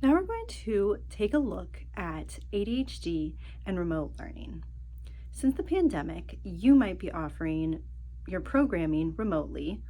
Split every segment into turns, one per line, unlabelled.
Now we're going to take a look at ADHD and remote learning. Since the pandemic, you might be offering your programming remotely,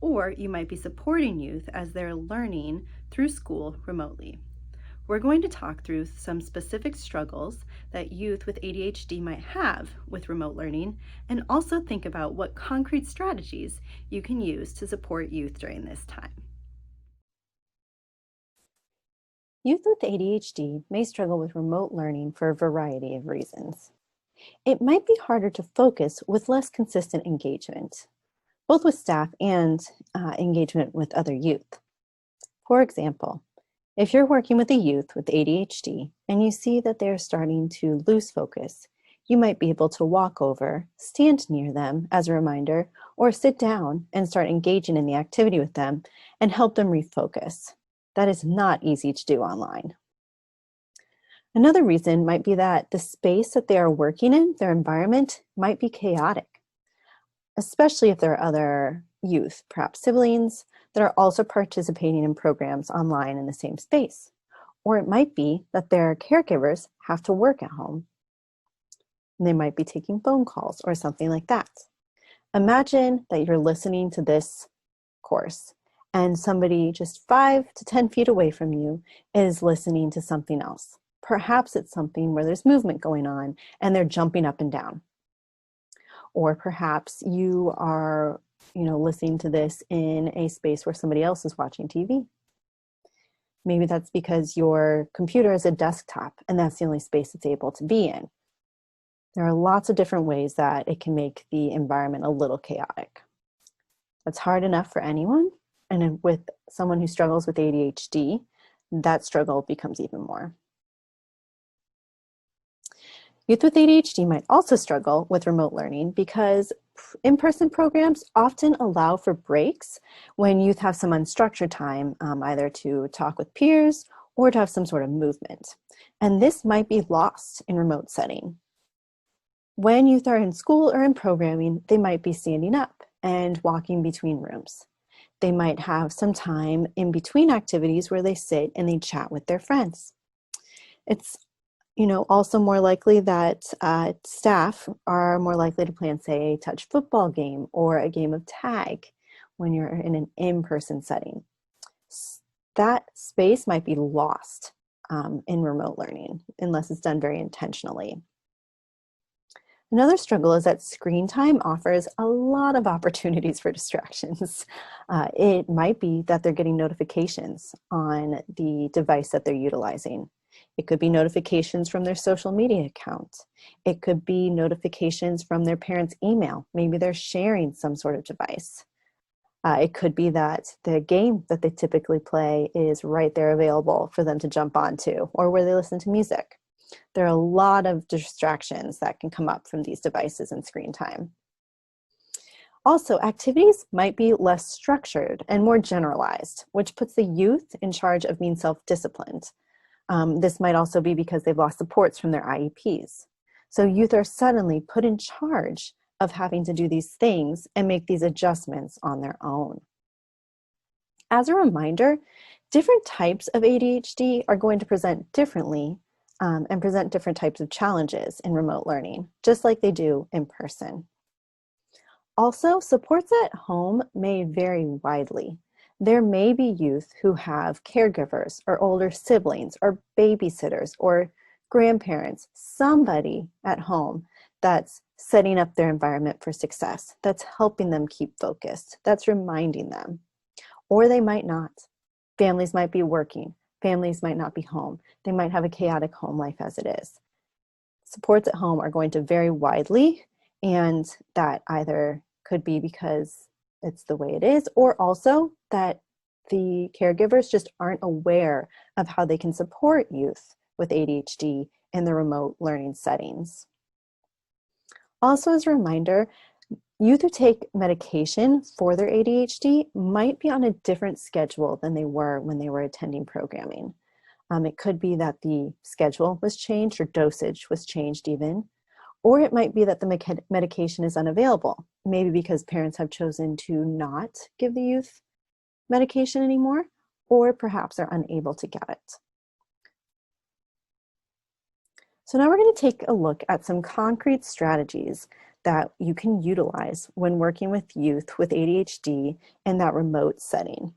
or you might be supporting youth as they're learning through school remotely. We're going to talk through some specific struggles that youth with ADHD might have with remote learning, and also think about what concrete strategies you can use to support youth during this time.
Youth with ADHD may struggle with remote learning for a variety of reasons. It might be harder to focus with less consistent engagement, both with staff and engagement with other youth. For example, if you're working with a youth with ADHD and you see that they're starting to lose focus, you might be able to walk over, stand near them as a reminder, or sit down and start engaging in the activity with them and help them refocus. That is not easy to do online. Another reason might be that the space that they are working in, their environment, might be chaotic, especially if there are other youth, perhaps siblings, that are also participating in programs online in the same space. Or it might be that their caregivers have to work at home, and they might be taking phone calls or something like that. Imagine that you're listening to this course and somebody just 5 to 10 feet away from you is listening to something else. Perhaps it's something where there's movement going on and they're jumping up and down. Or perhaps you are, listening to this in a space where somebody else is watching TV. Maybe that's because your computer is a desktop and that's the only space it's able to be in. There are lots of different ways that it can make the environment a little chaotic. That's hard enough for anyone, and with someone who struggles with ADHD, that struggle becomes even more. Youth with ADHD might also struggle with remote learning because in-person programs often allow for breaks when youth have some unstructured time, either to talk with peers or to have some sort of movement. And this might be lost in remote setting. When youth are in school or in programming, they might be standing up and walking between rooms. They might have some time in between activities where they sit and they chat with their friends. It's also more likely that staff are more likely to plan, say, a touch football game or a game of tag when you're in an in-person setting. That space might be lost in remote learning unless it's done very intentionally. Another struggle is that screen time offers a lot of opportunities for distractions. It might be that they're getting notifications on the device that they're utilizing. It could be notifications from their social media account. It could be notifications from their parents' email. Maybe they're sharing some sort of device. It could be that the game that they typically play is right there available for them to jump onto, or where they listen to music. There are a lot of distractions that can come up from these devices and screen time. Also, activities might be less structured and more generalized, which puts the youth in charge of being self-disciplined. This might also be because they've lost supports from their IEPs. So youth are suddenly put in charge of having to do these things and make these adjustments on their own. As a reminder, different types of ADHD are going to present differently and present different types of challenges in remote learning, just like they do in person. Also, supports at home may vary widely. There may be youth who have caregivers or older siblings or babysitters or grandparents, somebody at home that's setting up their environment for success, that's helping them keep focused, that's reminding them. Or they might not. Families might be working. Families might not be home. They might have a chaotic home life as it is. Supports at home are going to vary widely, and that either could be because it's the way it is, or also that the caregivers just aren't aware of how they can support youth with ADHD in the remote learning settings. Also, as a reminder, youth who take medication for their ADHD might be on a different schedule than they were when they were attending programming. It could be that the schedule was changed or dosage was changed even, or it might be that the medication is unavailable, maybe because parents have chosen to not give the youth medication anymore, or perhaps are unable to get it. So now we're going to take a look at some concrete strategies that you can utilize when working with youth with ADHD in that remote setting.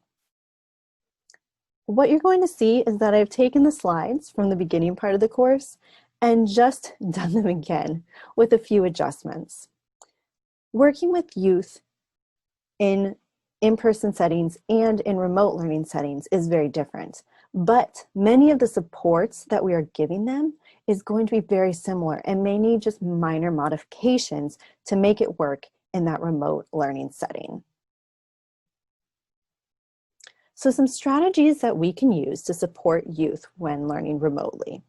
What you're going to see is that I've taken the slides from the beginning part of the course and just done them again with a few adjustments. Working with youth in in-person settings and in remote learning settings is very different, but many of the supports that we are giving them is going to be very similar and may need just minor modifications to make it work in that remote learning setting. So some strategies that we can use to support youth when learning remotely.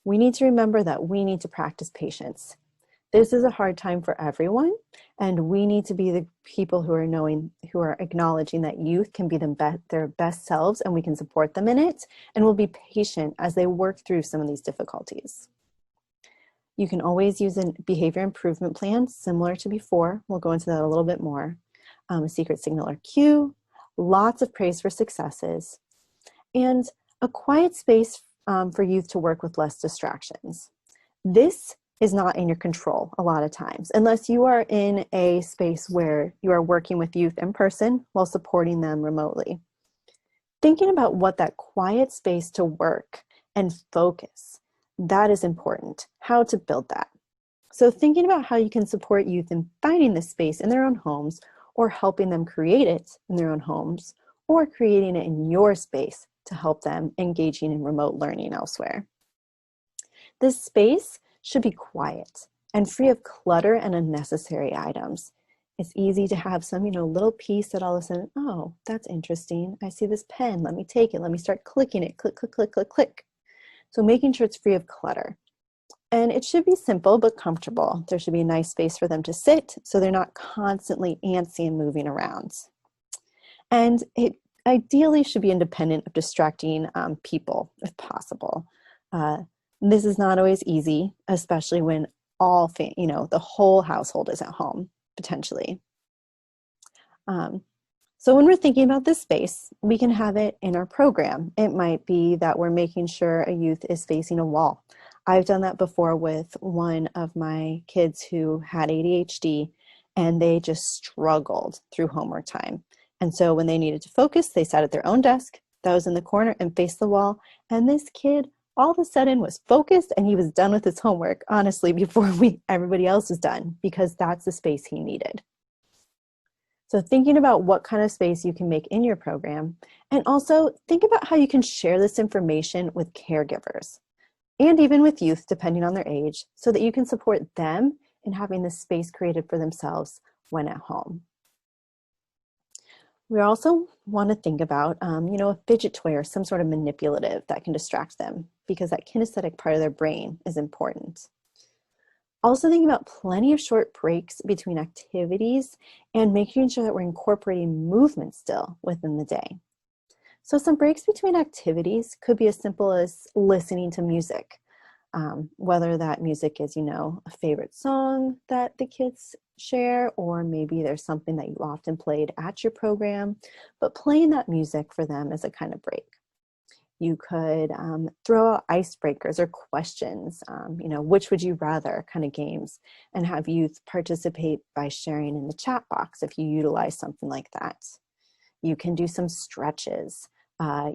We need to remember that we need to practice patience. This is a hard time for everyone, and we need to be the people who are acknowledging that youth can be their best selves, and we can support them in it, and we'll be patient as they work through some of these difficulties. You can always use a behavior improvement plan similar to before. We'll go into that a little bit more. A secret signal or cue, lots of praise for successes, and a quiet space for youth to work with less distractions. This is not in your control a lot of times, unless you are in a space where you are working with youth in person while supporting them remotely. Thinking about what that quiet space to work and focus, that is important, how to build that. So thinking about how you can support youth in finding this space in their own homes or helping them create it in their own homes or creating it in your space to help them engaging in remote learning elsewhere. This space should be quiet and free of clutter and unnecessary items. It's easy to have some, little piece that all of a sudden, oh, that's interesting. I see this pen. Let me take it. Let me start clicking it. Click, click, click, click, click. So making sure it's free of clutter. And it should be simple but comfortable. There should be a nice space for them to sit so they're not constantly antsy and moving around. And it ideally should be independent of distracting people if possible. This is not always easy, especially when the whole household is at home, potentially. So when we're thinking about this space, we can have it in our program. It might be that we're making sure a youth is facing a wall. I've done that before with one of my kids who had ADHD, and they just struggled through homework time. And so when they needed to focus, they sat at their own desk that was in the corner and faced the wall. And this kid all of a sudden was focused and he was done with his homework, honestly, before everybody else was done, because that's the space he needed. So thinking about what kind of space you can make in your program, and also think about how you can share this information with caregivers and even with youth, depending on their age, so that you can support them in having this space created for themselves when at home. We also want to think about, a fidget toy or some sort of manipulative that can distract them, because that kinesthetic part of their brain is important. Also thinking about plenty of short breaks between activities and making sure that we're incorporating movement still within the day. So some breaks between activities could be as simple as listening to music, whether that music is, a favorite song that the kids share, or maybe there's something that you often played at your program, but playing that music for them is a kind of break. You could throw out icebreakers or questions, which would you rather kind of games, and have youth participate by sharing in the chat box if you utilize something like that. You can do some stretches.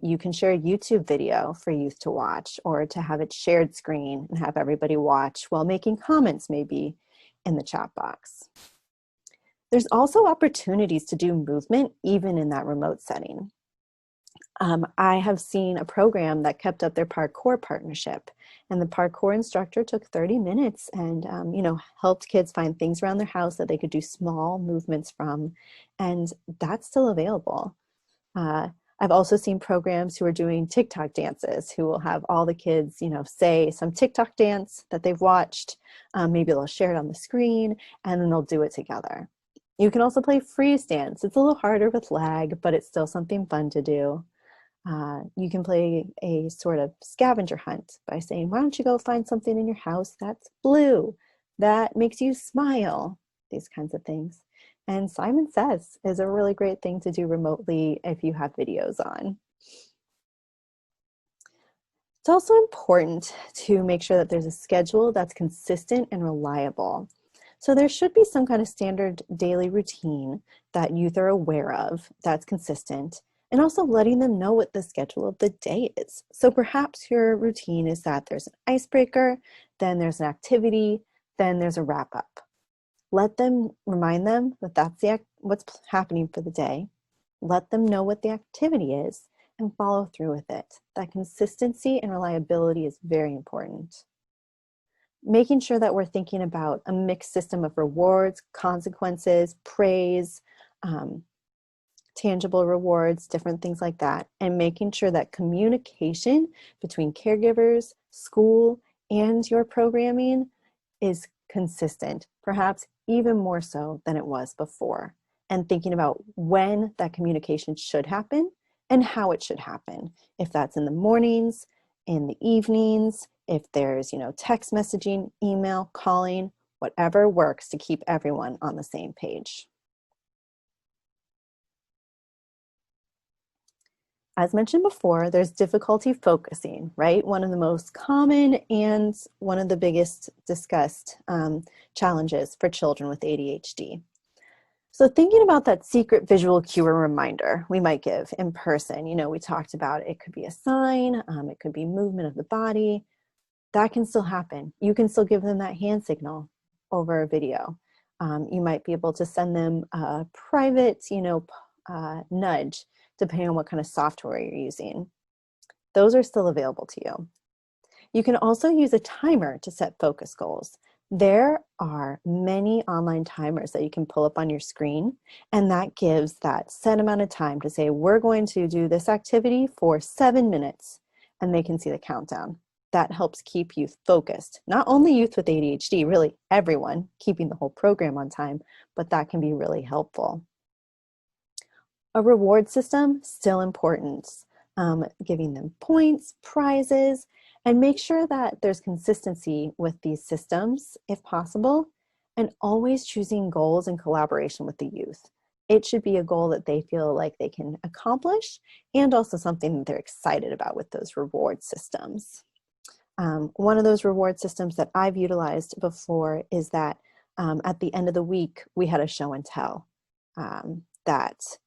You can share a YouTube video for youth to watch, or to have it shared screen and have everybody watch while making comments maybe in the chat box. There's also opportunities to do movement even in that remote setting. I have seen a program that kept up their parkour partnership, and the parkour instructor took 30 minutes and helped kids find things around their house that they could do small movements from, and that's still available. I've also seen programs who are doing TikTok dances, who will have all the kids, say some TikTok dance that they've watched. Maybe they'll share it on the screen and then they'll do it together. You can also play freeze dance. It's a little harder with lag, but it's still something fun to do. You can play a sort of scavenger hunt by saying, why don't you go find something in your house that's blue, that makes you smile, these kinds of things. And Simon Says is a really great thing to do remotely if you have videos on. It's also important to make sure that there's a schedule that's consistent and reliable. So there should be some kind of standard daily routine that youth are aware of that's consistent, and also letting them know what the schedule of the day is. So perhaps your routine is that there's an icebreaker, then there's an activity, then there's a wrap up. Remind them that that's what's happening for the day. Let them know what the activity is and follow through with it. That consistency and reliability is very important. Making sure that we're thinking about a mixed system of rewards, consequences, praise, um, tangible rewards, different things like that, and making sure that communication between caregivers, school, and your programming is consistent, perhaps even more so than it was before, and thinking about when that communication should happen and how it should happen. If that's in the mornings, in the evenings, if there's, text messaging, email, calling, whatever works to keep everyone on the same page. As mentioned before, there's difficulty focusing, right? One of the most common and one of the biggest discussed challenges for children with ADHD. So thinking about that secret visual cue or reminder we might give in person, we talked about it could be a sign, it could be movement of the body. That can still happen. You can still give them that hand signal over a video. You might be able to send them a private, nudge, depending on what kind of software you're using. Those are still available to you. You can also use a timer to set focus goals. There are many online timers that you can pull up on your screen, and that gives that set amount of time to say, we're going to do this activity for 7 minutes, and they can see the countdown. That helps keep youth focused. Not only youth with ADHD, really everyone, keeping the whole program on time, but that can be really helpful. A reward system, still important. Giving them points, prizes, and make sure that there's consistency with these systems if possible, and always choosing goals in collaboration with the youth. It should be a goal that they feel like they can accomplish, and also something that they're excited about with those reward systems. One of those reward systems that I've utilized before is that at the end of the week, we had a show and tell that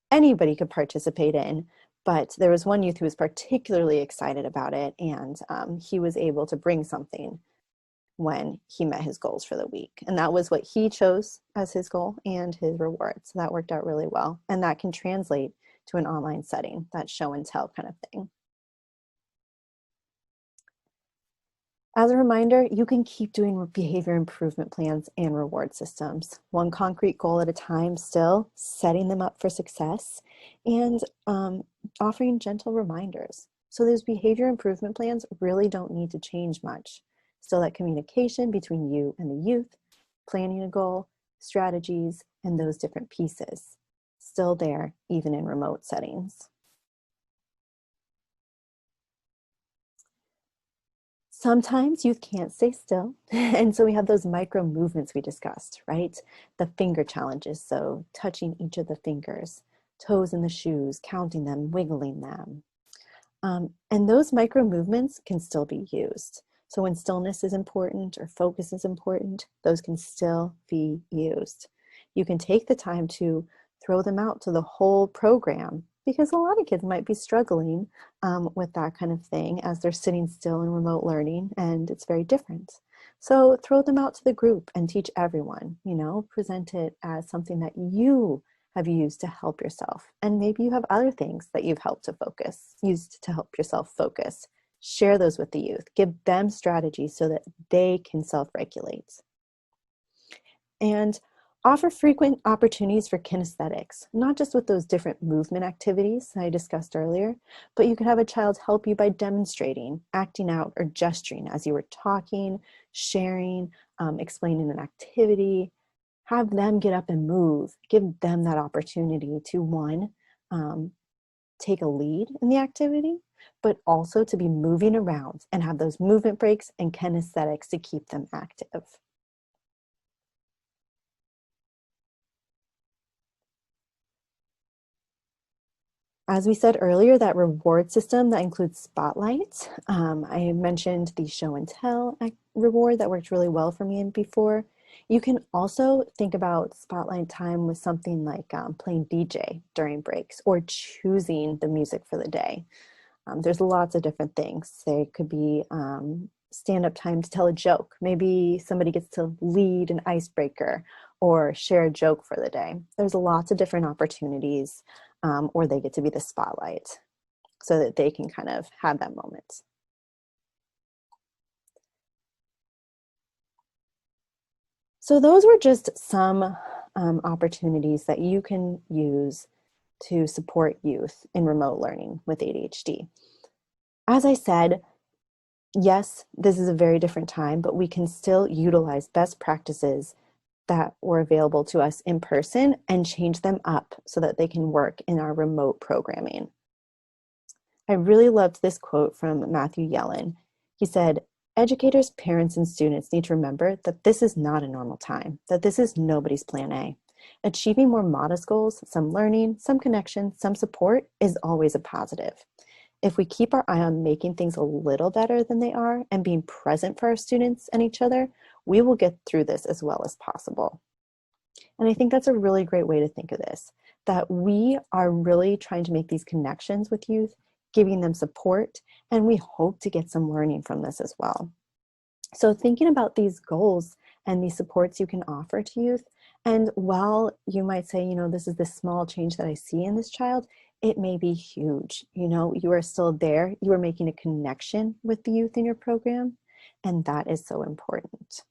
anybody could participate in, but there was one youth who was particularly excited about it, and he was able to bring something when he met his goals for the week. And that was what he chose as his goal and his reward. So that worked out really well. And that can translate to an online setting, that show and tell kind of thing. As a reminder, you can keep doing behavior improvement plans and reward systems, one concrete goal at a time, still setting them up for success, and offering gentle reminders. So those behavior improvement plans really don't need to change much. Still that communication between you and the youth, planning a goal, strategies, and those different pieces. Still there, even in remote settings. Sometimes youth can't stay still. And so we have those micro movements we discussed, right? The finger challenges. So touching each of the fingers, toes in the shoes, counting them, wiggling them. And those micro movements can still be used. So when stillness is important or focus is important, those can still be used. You can take the time to throw them out to the whole program, because a lot of kids might be struggling with that kind of thing as they're sitting still in remote learning, and it's very different. So throw them out to the group and teach everyone, present it as something that you have used to help yourself. And maybe you have other things that you've used to help yourself focus. Share those with the youth. Give them strategies so that they can self-regulate. And offer frequent opportunities for kinesthetics, not just with those different movement activities I discussed earlier, but you can have a child help you by demonstrating, acting out, or gesturing as you were talking, sharing, explaining an activity. Have them get up and move. Give them that opportunity to, one, take a lead in the activity, but also to be moving around and have those movement breaks and kinesthetics to keep them active. As we said earlier, that reward system that includes spotlights. I mentioned the show and tell reward that worked really well for me before. You can also think about spotlight time with something like playing DJ during breaks or choosing the music for the day. There's lots of different things. They could be stand-up time to tell a joke. Maybe somebody gets to lead an icebreaker or share a joke for the day. There's lots of different opportunities, or they get to be the spotlight so that they can kind of have that moment. So those were just some opportunities that you can use to support youth in remote learning with ADHD. As I said, yes, this is a very different time, but we can still utilize best practices that were available to us in person and change them up so that they can work in our remote programming. I really loved this quote from Matthew Yellen. He said, "Educators, parents, and students need to remember that this is not a normal time, that this is nobody's plan A. Achieving more modest goals, some learning, some connection, some support is always a positive. If we keep our eye on making things a little better than they are and being present for our students and each other, we will get through this as well as possible." And I think that's a really great way to think of this, that we are really trying to make these connections with youth, giving them support, and we hope to get some learning from this as well. So thinking about these goals and these supports you can offer to youth, and while you might say, this is the small change that I see in this child, it may be huge. You are still there. You are making a connection with the youth in your program, and that is so important.